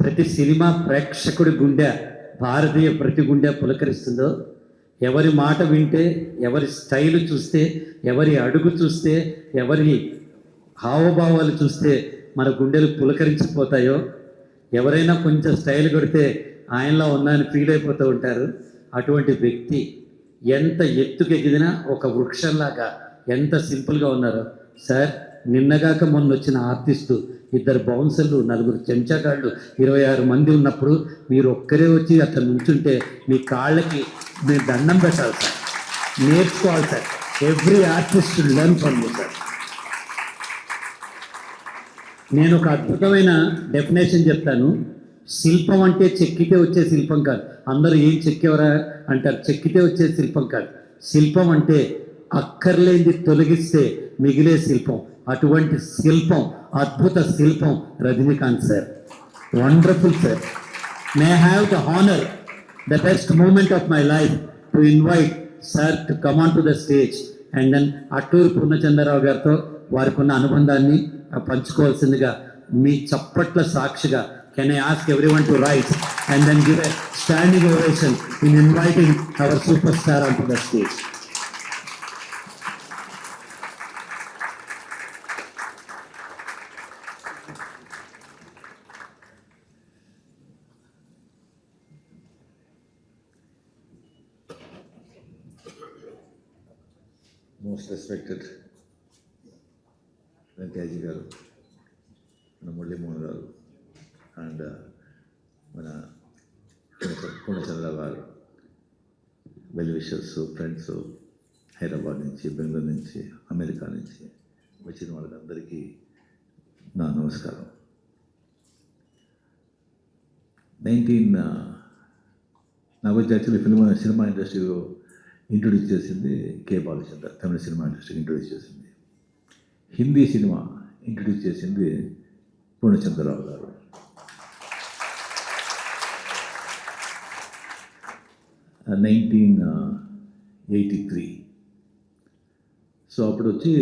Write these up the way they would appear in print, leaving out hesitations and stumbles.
ప్రతి సినిమా ప్రేక్షకుడి గుండె, భారతీయ ప్రతి గుండె పులకరిస్తుందో, ఎవరి మాట వింటే, ఎవరి స్టైల్ చూస్తే, ఎవరి అడుగు చూస్తే, ఎవరి హావభావాలు చూస్తే మన గుండెలు పులకరించిపోతాయో, ఎవరైనా కొంచెం స్టైల్ కొడితే ఆయనలో ఉన్నాయని ఫీల్ అయిపోతూ ఉంటారు. అటువంటి వ్యక్తి ఎంత ఎత్తుకు ఎగిదినా ఒక వృక్షంలాగా ఎంత సింపుల్గా ఉన్నారో. సార్, నిన్నగాక మొన్న వచ్చిన ఆర్టిస్టు, 2 బౌన్సర్లు, 4 చెంచాగాళ్ళు, 26 మంది ఉన్నప్పుడు మీరు ఒక్కరే వచ్చి అట్లా నుంచుంటే మీ కాళ్ళకి మీరు దండం పెట్టాలి సార్, నేర్చుకోవాలి sir. Every artist learn from you sir. నేను ఒక అద్భుతమైన డెఫినేషన్ చెప్తాను. శిల్పం అంటే చెక్కితే వచ్చే శిల్పం కాదు. అందరూ ఏం చెక్కేవరా అంటారు, చెక్కితే వచ్చే శిల్పం కాదు. శిల్పం అంటే అక్కర్లేనిది తొలగిస్తే మిగిలే శిల్పం. అటువంటి శిల్పం, అద్భుత శిల్పం Rajinikanth sir. Wonderful sir. May have the honour, the best moment of my life to invite sir to come on to the stage and then Atturu Purnachandrarao గారితో వారికి ఉన్న అనుబంధాన్ని పంచుకోవాల్సిందిగా మీ చప్పట్ల సాక్షిగా can I ask everyone to right and then give a standing ovation in inviting hour super star on to the stage. Most respected వెంకయ్యజీ గారు, మన మురళీమోహన్ గారు and మన పూర్ణచంద్రరావు గారు, వెల్ విషర్స్, ఫ్రెండ్స్, హైదరాబాద్ నుంచి, బెంగళూరు నుంచి, అమెరికా నుంచి వచ్చిన వాళ్ళందరికీ నా నమస్కారం. నాకు వచ్చి యాక్చువల్లీ సినిమా ఇండస్ట్రీలో ఇంట్రొడ్యూస్ చేసింది కే బాలచంద్ర, తమిళ సినిమా ఇండస్ట్రీకి ఇంట్రొడ్యూస్ చేసింది. హిందీ సినిమా ఇంట్రొడ్యూస్ చేసింది పూర్ణచంద్రరావు గారు. ఆ 1983. సో అప్పుడు వచ్చి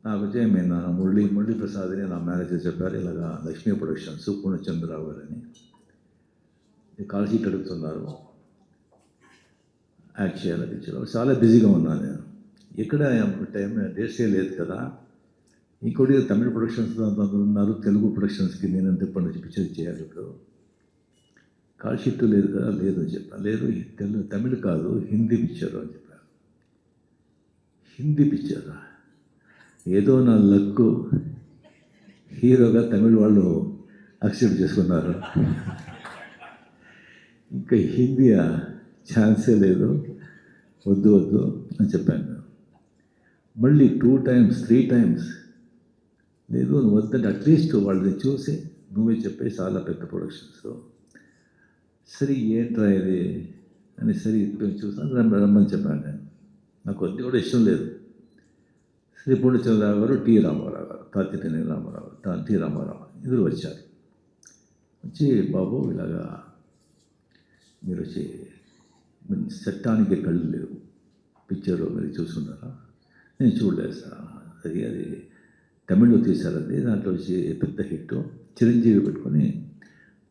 నాకు వచ్చి నేను మురళీ ప్రసాద్ అని నా మేనేజర్ చెప్పారు, ఇలాగా లక్ష్మీ ప్రొడక్షన్స్ పూర్ణచంద్రరావు గారు అని కాల్ షీట్ అడుగుతున్నారు, యాక్ట్ చేయాలి పిక్చర్. చాలా బిజీగా ఉన్నాను నేను, ఎక్కడ టైం డేట్స్ లేదు కదా. ఇంకోటి తమిళ ప్రొడక్షన్స్ ఉన్నారు, తెలుగు ప్రొడక్షన్స్కి నేను ఎంత ఇప్పటి నుంచి పిక్చర్ చేయాలి, ఇప్పుడు కాల్ షీట్ లేదు కదా. లేదు అని చెప్పాను. లేదు, తమిళ్ కాదు, హిందీ పిక్చర్ అని చెప్పాను. హిందీ పిక్చర్ ఏదో నా లక్కు, హీరోగా తమిళ్ వాళ్ళు యాక్సెప్ట్ చేసుకున్నారు. ఇంకా హిందీ ఛాన్సే లేదు, వద్దు అని చెప్పాను. మళ్ళీ 2 times 3 times లేదు, నువ్వు వద్దంటే అట్లీస్ట్ వాళ్ళని చూసి నువ్వే చెప్పే, చాలా పెద్ద ప్రొడక్షన్స్. సరే ఏంట్రా ఇది అని సరే చూసాను, రమ్మని చెప్పాను నేను. నాకు కొద్ది కూడా ఇష్టం లేదు. శ్రీ పూర్ణచంద్రరావు గారు, టి రామారావు గారు, తాతినేని రామారావు, టి రామారావు ఇద్దరు వచ్చారు. వచ్చి, బాబు ఇలాగా మీరు వచ్చి చట్టానికి కళ్ళు లేవు, పిక్చరు మీరు చూసుకున్నారా? నేను చూడలేదు సార్. అది తమిళ్లో తీశారండి, దాంట్లో వచ్చి పెద్ద హిట్, చిరంజీవి పెట్టుకొని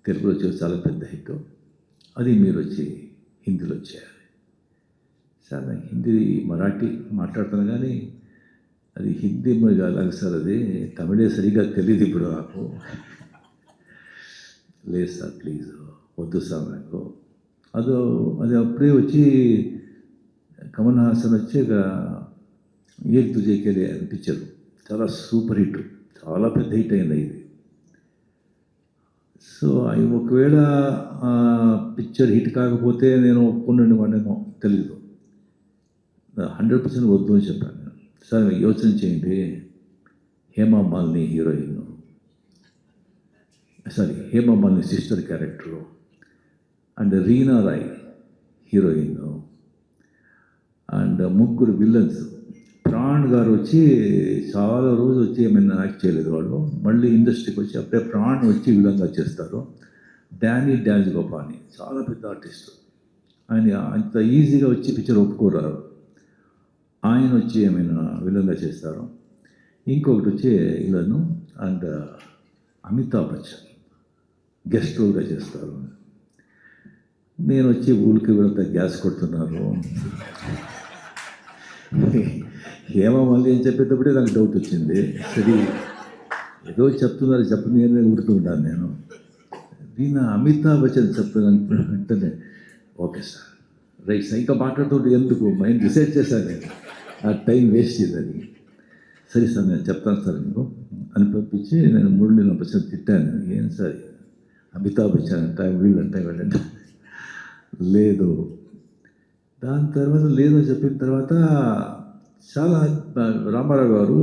తెలుగులో వచ్చి చాలా పెద్ద హిట్, అది మీరు వచ్చి హిందీలో చేయాలి. సార్ నాకు హిందీ మరాఠీ మాట్లాడుతాను కానీ అది హిందీ మరి అలాగే సార్, అది తమిళే సరిగ్గా తెలియదు ఇప్పుడు నాకు. లేదు సార్ ప్లీజ్, వద్దు సార్ నాకు. అది అప్పుడే వచ్చి కమల్ హాసన్ వచ్చి ఏక్ తుజేకెళ్ళి అనిపించారు, చాలా సూపర్ హిట్, చాలా పెద్ద హిట్ అయింది ఇది. సో అవి ఒకవేళ పిక్చర్ హిట్ కాకపోతే నేను ఒప్పుకున్నాను వాడేమో తెలీదు. 100% వద్దు అని చెప్పాను నేను. సార్ యోచన చేయండి, Hema Malini heroine, Hema Malini sister character, and Reena Roy heroine, and 3 villains. Pran garu వచ్చి చాలా రోజు వచ్చి ఏమైనా యాక్ట్ చేయలేదు వాళ్ళు, మళ్ళీ ఇండస్ట్రీకి వచ్చి అప్పుడే ప్రాణ్ వచ్చి విలన్గా చేస్తారు. డాన్స్ గోపాని చాలా పెద్ద ఆర్టిస్ట్, ఆయన అంత ఈజీగా వచ్చి పిక్చర్ ఒప్పుకోరారు, ఆయన వచ్చి ఏమైనా విలన్గా చేస్తారు. ఇంకొకటి వచ్చి villain, and Amitabh Bachchan guest రోల్గా చేస్తారు. నేను వచ్చి ఊరికి వెళ్తే గ్యాస్ కొడుతున్నారు. ఏమో మళ్ళీ ఏం చెప్పేటప్పుడే నాకు డౌట్ వచ్చింది. సరే ఏదో చెప్తున్నారు చెప్తుంది అని ఊరుతూ ఉంటాను నేను. దీని అమితాబ్ బచ్చన్ చెప్తున్నాను వెంటనే ఓకే సార్ రైట్ సార్ ఇంకా మాట్లాడుతుంటే ఎందుకు మైండ్ డిసైడ్ చేశాను నేను ఆ టైం వేస్ట్ చేయదని. సరే సార్ నేను చెప్తాను సార్ మీకు అని పంపించి నేను 3 నెలల బచ్చన్ తిట్టాను. ఏం సార్ అమితాబ్ బచ్చన్ అంట వీళ్ళంట వీళ్ళంట లేదు. దాని తర్వాత లేదు అని చెప్పిన తర్వాత చాలా రామారావు గారు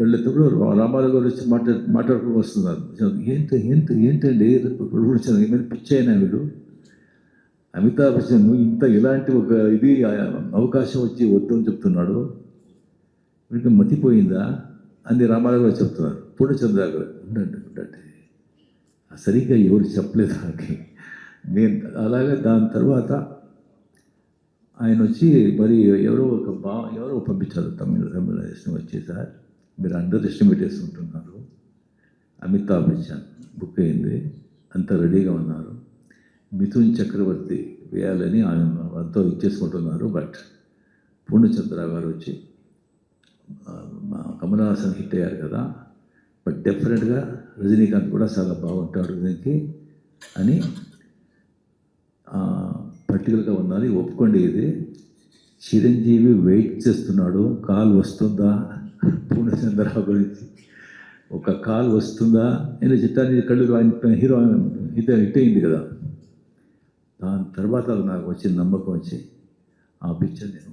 వెళ్ళేటప్పుడు రామారావు గారు వచ్చి మాట్లాడుకుని వస్తున్నారు. ఏంటండి ఏమైనా పిచ్చి అయినా వీళ్ళు అమితాబ్ బచ్చన్ ఇంత ఇలాంటి ఒక ఇది అవకాశం వచ్చి వద్దని చెప్తున్నాడు వీడికి మతిపోయిందా అని రామారావు గారు చెప్తున్నారు. పూర్ణచంద్ర గారు ఉండండి సరిగ్గా ఎవరు చెప్పలేదు నాకు. నేను అలాగే దాని తర్వాత ఆయన వచ్చి మరి ఎవరో పంపించారు తమిళ వచ్చి సార్ మీరు అండర్ ఎస్టిమేట్ చేసుకుంటున్నారు. అమితాబ్ బచ్చన్ బుక్ అయింది అంతా రెడీగా ఉన్నారు. మిథున్ చక్రవర్తి వేయాలని ఆయన అంతా ఇచ్చేసుకుంటున్నారు. బట్ పూర్ణచంద్ర గారు వచ్చి కమల్ హాసన్ హిట్ అయ్యారు కదా బట్ డెఫినెట్గా రజనీకాంత్ కూడా చాలా బాగుంటాడు దీనికి అని పర్టికులర్గా ఉండాలి ఒప్పుకోండి. ఇది చిరంజీవి వెయిట్ చేస్తున్నాడు కాల్ వస్తుందా పూర్ణచంద్రరావు గురించి ఒక కాల్ వస్తుందా నేను చిత్తాన్ని కళ్ళు ఆయన హీరో హిట్ అయింది కదా. దాని తర్వాత నాకు వచ్చిన నమ్మకం వచ్చి ఆ పిక్చర్ నేను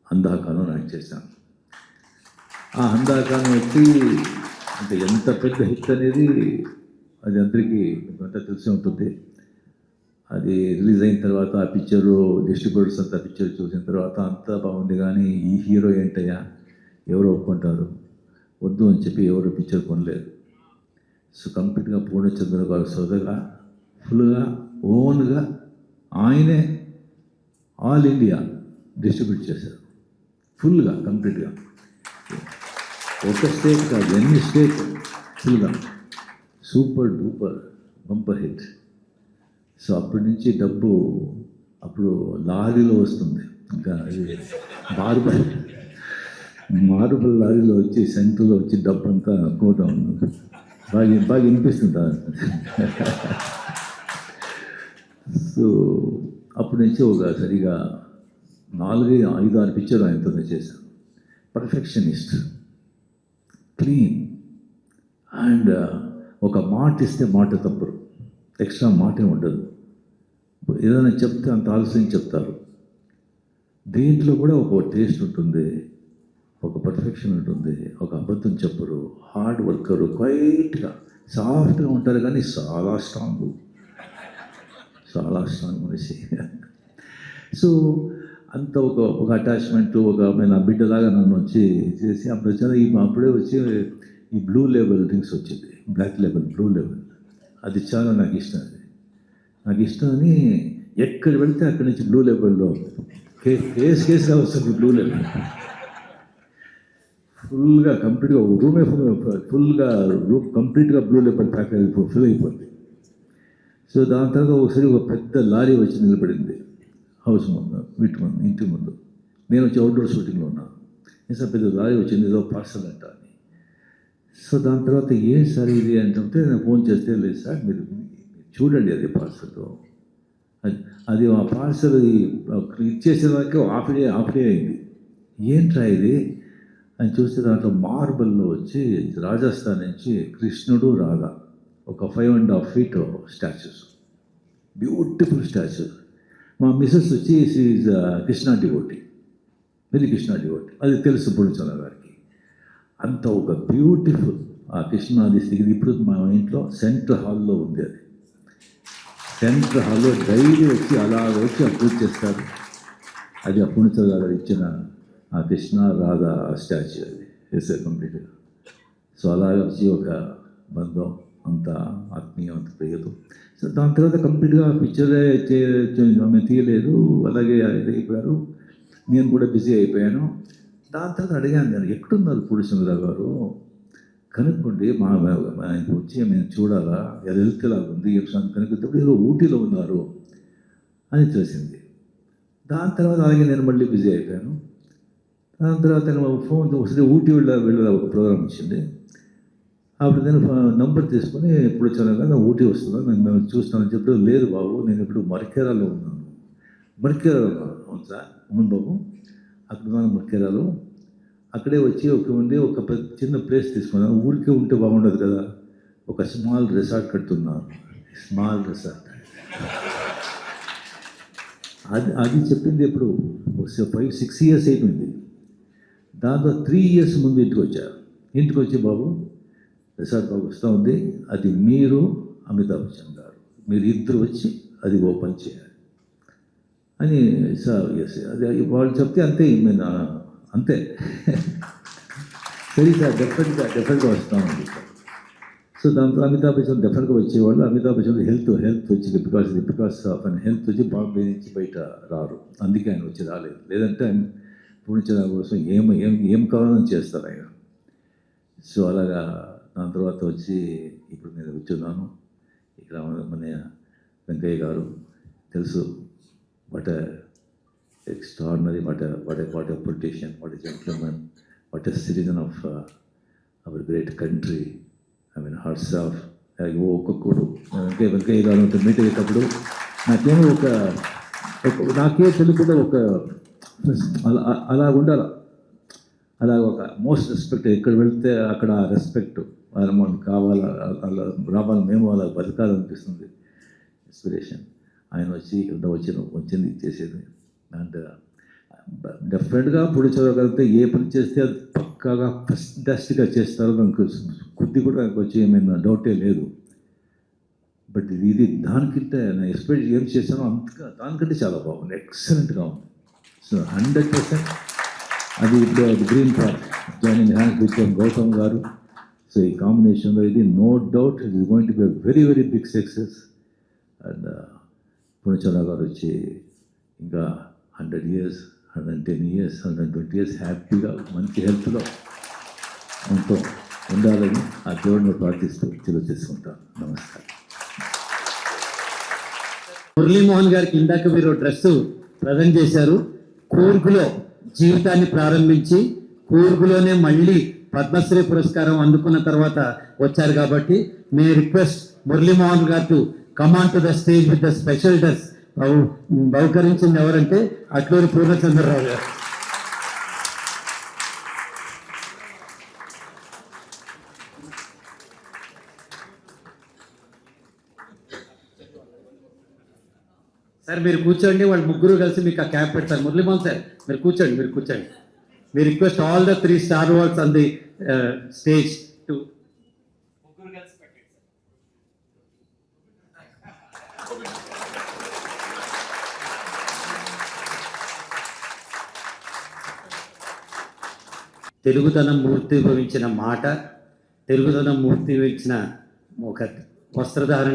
అందాకాలం యాక్ట్ చేశాను. ఆ అందాకాలం వచ్చి అంటే ఎంత పెద్ద హిట్ అనేది అది అందరికీ అంతా తెలిసి ఉంటుంది. అది రిలీజ్ అయిన తర్వాత ఆ పిక్చరు డిస్ట్రిబ్యూటర్స్ అంతా పిక్చర్ చూసిన తర్వాత అంతా బాగుంది కానీ ఈ హీరో ఏంటయ్యా ఎవరు ఒప్పుకుంటారు వద్దు అని చెప్పి ఎవరు పిక్చర్ కొనలేదు. సో కంప్లీట్గా పూర్ణచంద్ర గారు సొంతగా ఫుల్గా ఓన్గా ఆయనే ఆల్ ఇండియా డిస్ట్రిబ్యూట్ చేశారు ఫుల్గా కంప్లీట్గా. ఒక స్టేట్ కాదు ఎన్ని స్టేట్ ఫుల్గా super duper bumper hit. So అప్పటి నుంచి డబ్బు అప్పుడు లారీలో వస్తుంది. ఇంకా అది మార్బల్ లారీలో వచ్చి సెంటర్లో వచ్చి డబ్బు అంతా కోట ఉంది బాగా వినిపిస్తుంటా. సో అప్పటి నుంచి ఒక సరిగా 4-5-6 పిక్చర్లు ఆయనతోనే చేశాను. పర్ఫెక్షనిస్ట్, క్లీన్ అండ్ ఒక మాట ఇస్తే మాట తప్పరు, ఎక్స్ట్రా మాటే ఉండదు. ఏదైనా చెప్తే అంత ఆలస్యం చెప్తారు. దేంట్లో కూడా ఒక టేస్ట్ ఉంటుంది, ఒక పర్ఫెక్షన్ ఉంటుంది, ఒక అబద్ధం చెప్పరు, హార్డ్ వర్కరు, క్వైట్గా సాఫ్ట్గా ఉంటారు కానీ చాలా స్ట్రాంగ్ మనిషి. సో అంత ఒక అటాచ్మెంటు నా బిడ్డలాగా నన్ను వచ్చి చేసి అప్పుడే వచ్చి ఈ బ్లూ లేబుల్ డ్రింక్స్ వచ్చింది, బ్లాక్ లేబుల్ బ్లూ లేబుల్. అది చాలా నాకు ఇష్టం. నాకు ఇష్టం అని ఎక్కడ వెళ్తే అక్కడి నుంచి బ్లూ లేబుల్లో కేసుగా వస్తుంది. బ్లూ లేబుల్ ఫుల్గా కంప్లీట్గా రూమే ఫుల్గా రూమ్ కంప్లీట్గా బ్లూ లేబుల్ ప్యాక్ ఫుల్ అయిపోతుంది. సో దాని తర్వాత ఒకసారి ఒక పెద్ద లారీ వచ్చి నిలబడింది హౌస్ ముందు, ఇంటి ముందు. నేను వచ్చి అవుట్డోర్ షూటింగ్లో ఉన్నాను. సార్ పెద్ద లారీ వచ్చింది ఏదో పార్సల్ అంట అని. సో దాని తర్వాత ఏం సార్ ఇది అంటే నేను ఫోన్ చేస్తే లేదు సార్ మీరు చూడండి అది పార్సల్. అది ఆ పార్సల్ ఇచ్చేసేదానికి హాఫ్ డే అయింది. ఏంట్రా ఇది అని చూస్తే దాంట్లో మార్బల్లో వచ్చి రాజస్థాన్ నుంచి కృష్ణుడు రాధా ఒక 5.5 feet స్టాచ్యూస్, బ్యూటిఫుల్ స్టాచ్యూస్. మా మిస్సెస్ వచ్చి is Krishna devotee, very Krishna devotee, అది తెలుసు పూర్ణచంద్ర గారికి. అంత ఒక బ్యూటిఫుల్ ఆ కృష్ణాది స్థితి ఇప్పుడు మా ఇంట్లో సెంట్రల్ హాల్లో ఉంది. అది సెంట్రల్ హాల్లో డైలీ వచ్చి అలా వచ్చి పూజ చేస్తారు. అది ఆ పూర్ణచంద్ర గారు ఇచ్చిన ఆ కృష్ణ రాధా స్టాచ్యూ అది వేసారు కంప్లీట్గా. సో అలా వచ్చి ఒక బంధం, అంత ఆత్మీయం, అంత ప్రియతం. సో దాని తర్వాత కంప్లీట్గా పిక్చరే ఆమె తీయలేదు, అలాగే అయిపోయారు. నేను కూడా బిజీ అయిపోయాను. దాని తర్వాత అడిగాను నేను ఎక్కడున్నారు పూర్ణచంద్ర గారు, కనుక్కోండి ఆయనకు వచ్చి మేము చూడాలా అది హెల్త్లాగా ఉంది కనుక్కుంటే ఏదో ఊటీలో ఉన్నారు అని తెలిసింది. దాని తర్వాత అలాగే నేను మళ్ళీ బిజీ అయిపోయాను. దాని తర్వాత నేను ఫోన్ వస్తే ఊటీ వెళ్ళే ఒక ప్రోగ్రామ్ వచ్చింది. అప్పుడు నేను నంబర్ తీసుకొని ఎప్పుడు వచ్చాను ఊటీ వస్తుందా నేను చూస్తానని చెప్పి, లేదు బాబు నేను ఇప్పుడు మరికేరాలో ఉన్నాను. మరికేరాలో ఉన్నాను. అవును సార్, అవును బాబు అక్కడ ఉన్నాను మరికేరాలో. అక్కడే వచ్చి ఒక చిన్న ప్లేస్ తీసుకున్నాను. ఊరికే ఉంటే బాగుండదు కదా, ఒక స్మాల్ రిసార్ట్ కడుతున్నాను. స్మాల్ రిసార్ట్ అది చెప్పింది ఎప్పుడు 5-6 ఇయర్స్ అయిపోయింది. దాంతో 3 ఇయర్స్ ముందు ఇంటికి వచ్చి బాబు రిసార్ట్ బాబు వస్తూ ఉంది, అది మీరు అమితాబ్ బచ్చన్ గారు మీరు ఇద్దరు వచ్చి అది ఓపెన్ చేయాలి అని. సార్ ఎస్ అది వాళ్ళు చెప్తే అంతే, అంతే సరే సార్ డెఫినెట్గా వస్తామండి. సో దాంట్లో అమితాబ్ బచ్చన్ డెఫినెట్గా వచ్చేవాళ్ళు. అమితాబ్ బచ్చన్ హెల్త్ వచ్చింది, బికాస్ ఆఫ్ ఆయన హెల్త్ వచ్చి బాంబే నుంచి బయట రారు, అందుకే ఆయన వచ్చి రాలేదు. లేదంటే ఆయన పూర్ణచంద్ర కోసం ఏం కావాలని చేస్తారు ఆయన. సో అలాగా దాని తర్వాత వచ్చి ఇప్పుడు నేను కూర్చున్నాను ఇక్కడ. మన వెంకయ్య గారు తెలుసు, what extraordinary, what a politician, what a gentleman, what a citizen of our great country. I mean, hearts of ఒక్కొక్కడు వెంకయ్య గారు మీట్ అయ్యేటప్పుడు నాకే తెలియకుండా అలా ఉండాలి. అలా ఒక మోస్ట్ రెస్పెక్ట్, ఎక్కడ వెళ్తే అక్కడ రెస్పెక్ట్ మనకు కావాలా, అలా రావాలి, మేము అలా బతకాలనిపిస్తుంది. ఇన్స్పిరేషన్ ఆయన వచ్చి వచ్చింది చేసేది. అండ్ డెఫినెట్గా పొడిచగలిగితే ఏ పని చేస్తే అది పక్కాగా ఫస్టాస్టిక్గా చేస్తారో నాకు కొద్ది కూడా నాకు వచ్చి ఏమైనా డౌటే లేదు. బట్ ఇది దానికంటే నేను ఎక్స్పెక్ట్ ఏం చేశానో దానికంటే చాలా బాగుంది, ఎక్సలెంట్గా ఉంది. సో 100% అది ఇప్పుడు Green Park joining hands with Gautam garu. So ఈ కాంబినేషన్లో ఇది no doubt it is going to be very very big success. And Purnachandra garu వచ్చి ఇంకా 100 years, 110 years, 120 years హ్యాపీగా మంచి హెల్త్లో ఎంతో ఉండాలని ఆ దేవుడిని ప్రార్థిస్తూ చేసుకుంటాను. నమస్కారం. మురళీమోహన్ గారికి ఇందాక మీరు డ్రెస్సు ప్రజెంట్ చేశారు. కూర్గులో జీవితాన్ని ప్రారంభించి కూర్గులోనే మళ్ళీ పద్మశ్రీ పురస్కారం అందుకున్న తర్వాత వచ్చారు కాబట్టి మే రిక్వెస్ట్ మురళీమోహన్ గారు to come on to the stage with the special dress. బహుకరించింది ఎవరంటే అట్లూరి పూర్ణచంద్రరావు గారు. సార్ మీరు కూర్చోండి, వాళ్ళు ముగ్గురు కలిసి మీకు ఆ క్యాప్ పెడతారు. మురళీమోహన్ సార్ మీరు కూర్చోండి. We request all the 3 star awards on the stage to తెలుగుదనం మూర్తి భవించిన మాట, తెలుగుదనం మూర్తి భవించిన ఒక వస్త్రధారణ